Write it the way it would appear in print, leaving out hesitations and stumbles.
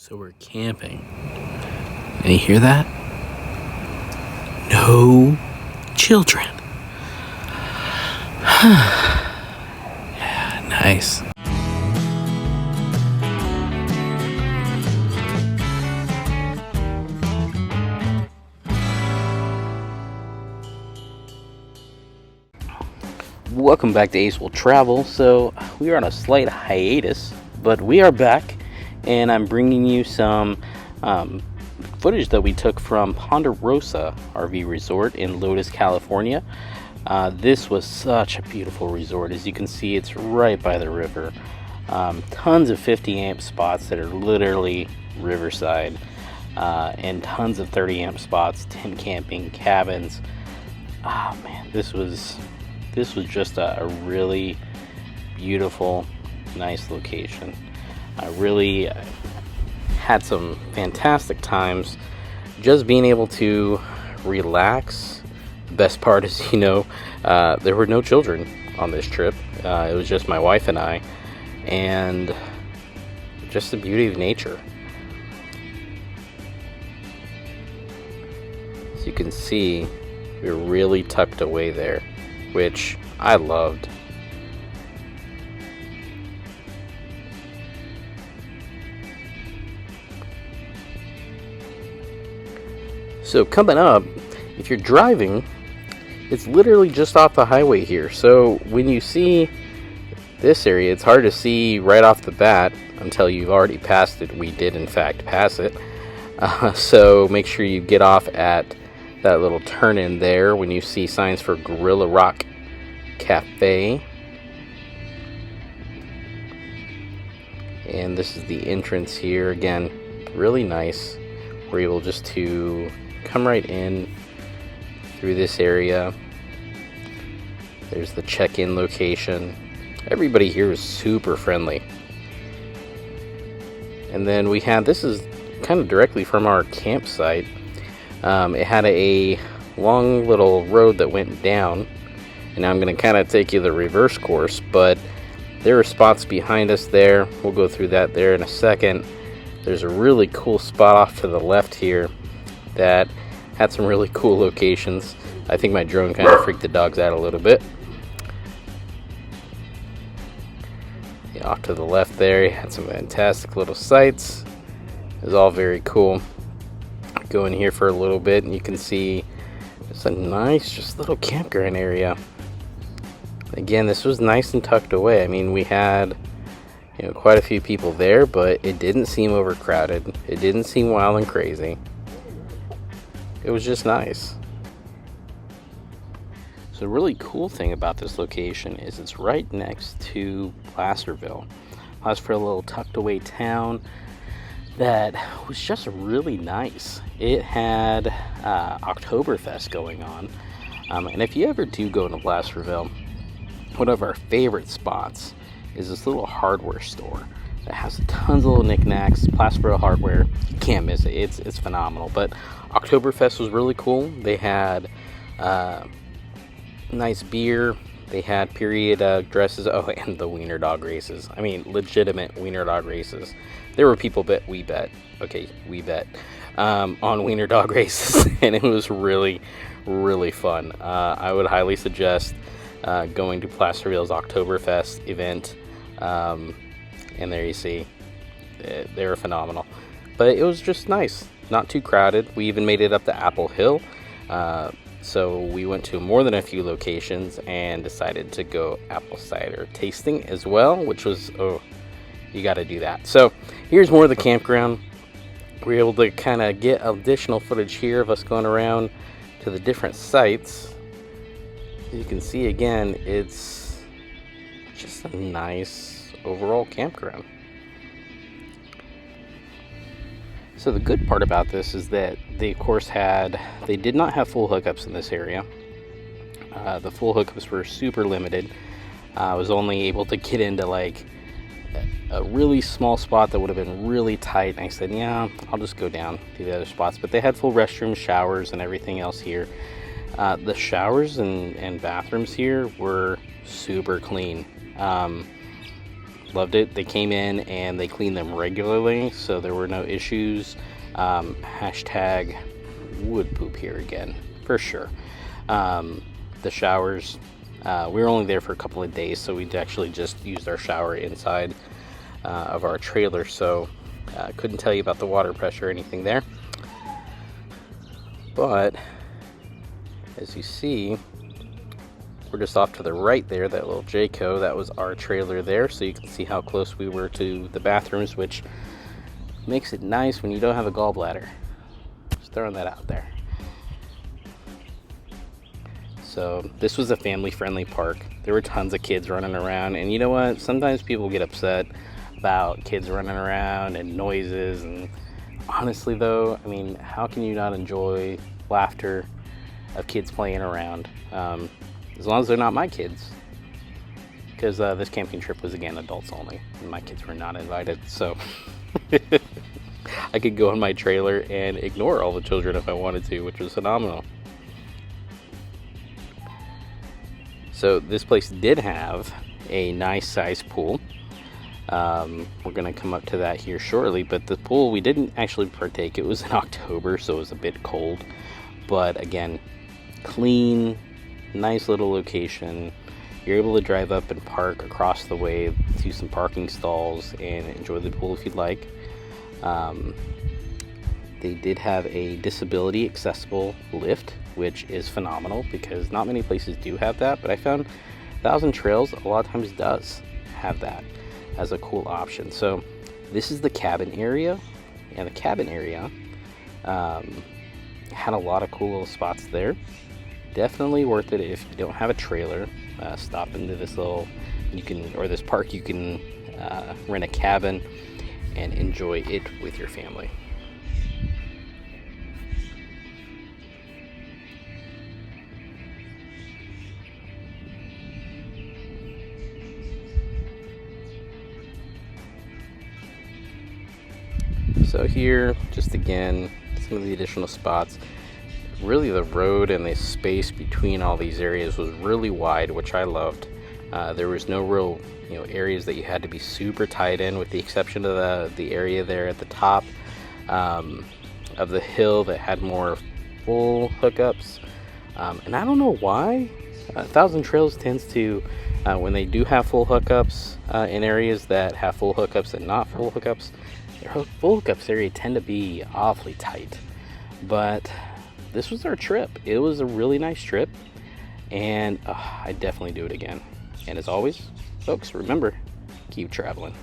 So we're camping. And you hear that? No children. Yeah, nice. Welcome back to Ace Will Travel. So we are on a slight hiatus, but we are back, and I'm bringing you some footage that we took from Ponderosa RV Resort in Lotus, California. This was such a beautiful resort. As you can see, it's right by the river. Tons of 50 amp spots that are literally riverside, and tons of 30 amp spots, tent camping, cabins. Oh man, this was just a really beautiful, nice location. I really had some fantastic times just being able to relax. The best part is, there were no children on this trip. It was just my wife and I, and just the beauty of nature. As you can see, we're really tucked away there, which I loved. So coming up, if you're driving, it's literally just off the highway here. So when you see this area, it's hard to see right off the bat until you've already passed it. We did in fact pass it. So make sure you get off at that little turn in there when you see signs for Gorilla Rock Cafe. And this is the entrance here. Again, really nice. We're able just to come right in through this area. There's the check-in location. Everybody here is super friendly. And then we had, this is kind of directly from our campsite. It had a long little road that went down, and now I'm going to kind of take you the reverse course, but there are spots behind us there. We'll go through that there in a second. There's a really cool spot off to the left here that had some really cool locations. I think my drone kind of freaked the dogs out a little bit. Yeah, off to the left there, you had some fantastic little sights. It was all very cool. Go in here for a little bit and you can see it's a nice just little campground area. Again, this was nice and tucked away. I mean, we had quite a few people there, but it didn't seem overcrowded. It didn't seem wild and crazy. It was just nice. So the really cool thing about this location is it's right next to Placerville. Placerville, a little tucked away town that was just really nice. It had OctoberFest going on. And if you ever do go to Placerville, one of our favorite spots is this little hardware store that has tons of little knickknacks. Placerville hardware, you can't miss it. It's phenomenal. But OctoberFest was really cool. They had nice beer. They had period dresses. Oh, and the wiener dog races. I mean, legitimate wiener dog races. There were people we bet on wiener dog races, and it was really, really fun. I would highly suggest going to Placerville's OctoberFest event. And there you see, they were phenomenal. But it was just nice, not too crowded. We even made it up to Apple Hill. So we went to more than a few locations and decided to go apple cider tasting as well, which was, you got to do that. So here's more of the campground. We were able to kind of get additional footage here of us going around to the different sites. You can see again, it's just a nice overall campground. So the good part about this is that they of course they did not have full hookups in this area. The full hookups were super limited. I was only able to get into like a really small spot that would have been really tight, and I said, yeah, I'll just go down to the other spots. But they had full restrooms, showers, and everything else here. The showers and bathrooms here were super clean. Loved it. They came in and they cleaned them regularly, so there were no issues. Hashtag would poop here again, for sure. The showers, we were only there for a couple of days, so we actually just used our shower inside of our trailer, so couldn't tell you about the water pressure or anything there. But as you see, we're just off to the right there, that little Jayco, that was our trailer there, so you can see how close we were to the bathrooms, which makes it nice when you don't have a gallbladder. Just throwing that out there. So this was a family-friendly park. There were tons of kids running around, and you know what? Sometimes people get upset about kids running around and noises, and honestly though, I mean, how can you not enjoy laughter of kids playing around? As long as they're not my kids, because this camping trip was, again, adults only, and my kids were not invited, so I could go in my trailer and ignore all the children if I wanted to, which was phenomenal. So this place did have a nice sized pool. We're gonna come up to that here shortly, but the pool, we didn't actually partake. It was in October, so it was a bit cold, but again, clean, nice little location. You're able to drive up and park across the way to some parking stalls and enjoy the pool if you'd like. They did have a disability accessible lift, which is phenomenal because not many places do have that, but I found Thousand Trails a lot of times does have that as a cool option. So this is the cabin area, and the cabin area had a lot of cool little spots there. Definitely worth it if you don't have a trailer. Stop into this little, this park, you can rent a cabin and enjoy it with your family. So here, just again, some of the additional spots. Really, the road and the space between all these areas was really wide, which I loved. There was no real, areas that you had to be super tight in, with the exception of the area there at the top of the hill that had more full hookups. And I don't know why. Thousand Trails tends to, when they do have full hookups in areas that have full hookups and not full hookups, their full hookups area tend to be awfully tight. But this was our trip. It was a really nice trip, and I'd definitely do it again. And as always, folks, remember, keep traveling.